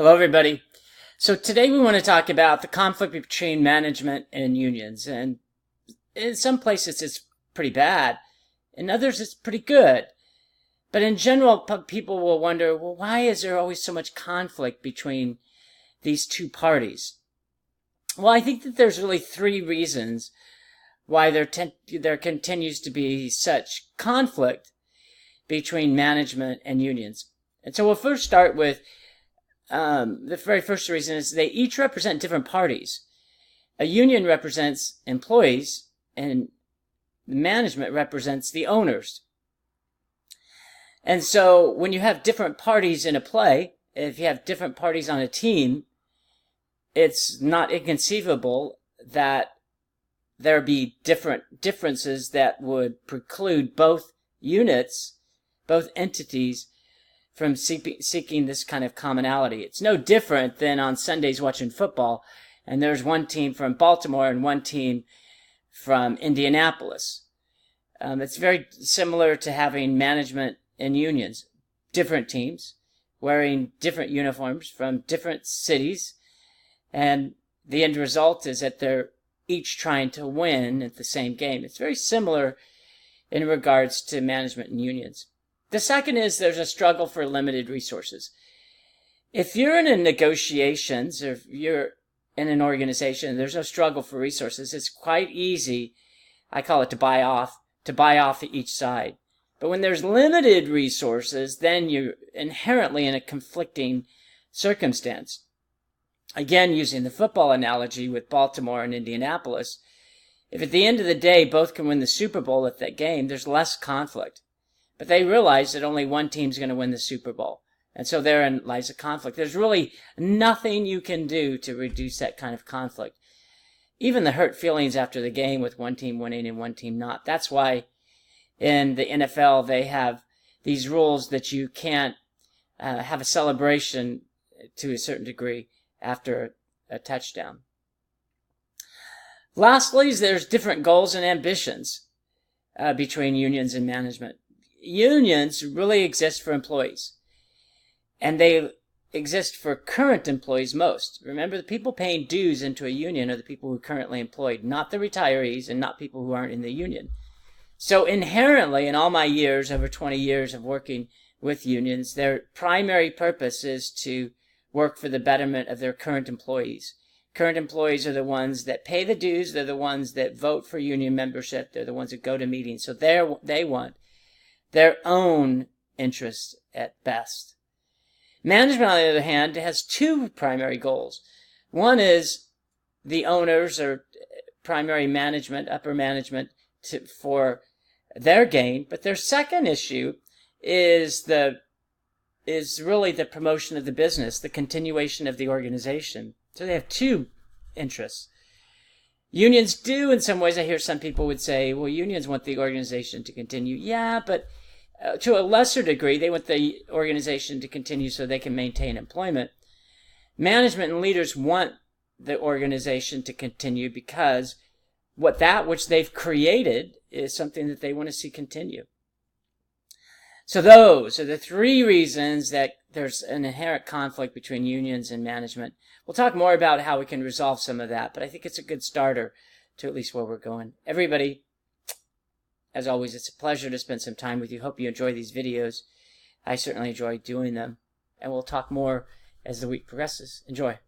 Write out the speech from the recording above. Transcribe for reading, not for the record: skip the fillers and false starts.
Hello, everybody. So today we want to talk about the conflict between management and unions. And in some places it's pretty bad. In others it's pretty good. But in general, people will wonder, well, why is there always so much conflict between these two parties? Well, I think that there's really three reasons why there continues to be such conflict between management and unions. And so we'll first start with the very first reason is they each represent different parties. A union represents employees, and the management represents the owners. And so when you have different parties in a play, if you have different parties on a team, it's not inconceivable that there be differences that would preclude both units, both entities, from seeking this kind of commonality. It's no different than on Sundays watching football, and there's one team from Baltimore and one team from Indianapolis. It's very similar to having management and unions. Different teams wearing different uniforms from different cities, and the end result is that they're each trying to win at the same game. It's very similar in regards to management and unions. The second is there's a struggle for limited resources. If you're in a negotiations, or if you're in an organization, there's no struggle for resources. It's quite easy, I call it to buy off each side. But when there's limited resources, then you're inherently in a conflicting circumstance. Again, using the football analogy with Baltimore and Indianapolis, if at the end of the day both can win the Super Bowl at that game, there's less conflict. But they realize that only one team's going to win the Super Bowl. And so therein lies a conflict. There's really nothing you can do to reduce that kind of conflict. Even the hurt feelings after the game with one team winning and one team not. That's why in the NFL they have these rules that you can't have a celebration to a certain degree after a touchdown. Lastly, there's different goals and ambitions between unions and management. Unions really exist for employees, and they exist for current employees most. Remember, the people paying dues into a union are the people who are currently employed, not the retirees and not people who aren't in the union. So inherently, in all my years, over 20 years of working with unions, their primary purpose is to work for the betterment of their current employees. Current employees are the ones that pay the dues. They're the ones that vote for union membership. They're the ones that go to meetings. So they want their own interests at best. Management, on the other hand, has two primary goals. One is the owners or primary management, upper management, for their gain. But their second issue is really the promotion of the business, the continuation of the organization. So they have two interests. Unions do, in some ways, I hear some people would say, well, unions want the organization to continue. Yeah, but to a lesser degree, they want the organization to continue so they can maintain employment. Management and leaders want the organization to continue because that which they've created is something that they want to see continue. So those are the three reasons that there's an inherent conflict between unions and management. We'll talk more about how we can resolve some of that, but I think it's a good starter to at least where we're going. Everybody, as always, it's a pleasure to spend some time with you. Hope you enjoy these videos. I certainly enjoy doing them, and we'll talk more as the week progresses. Enjoy.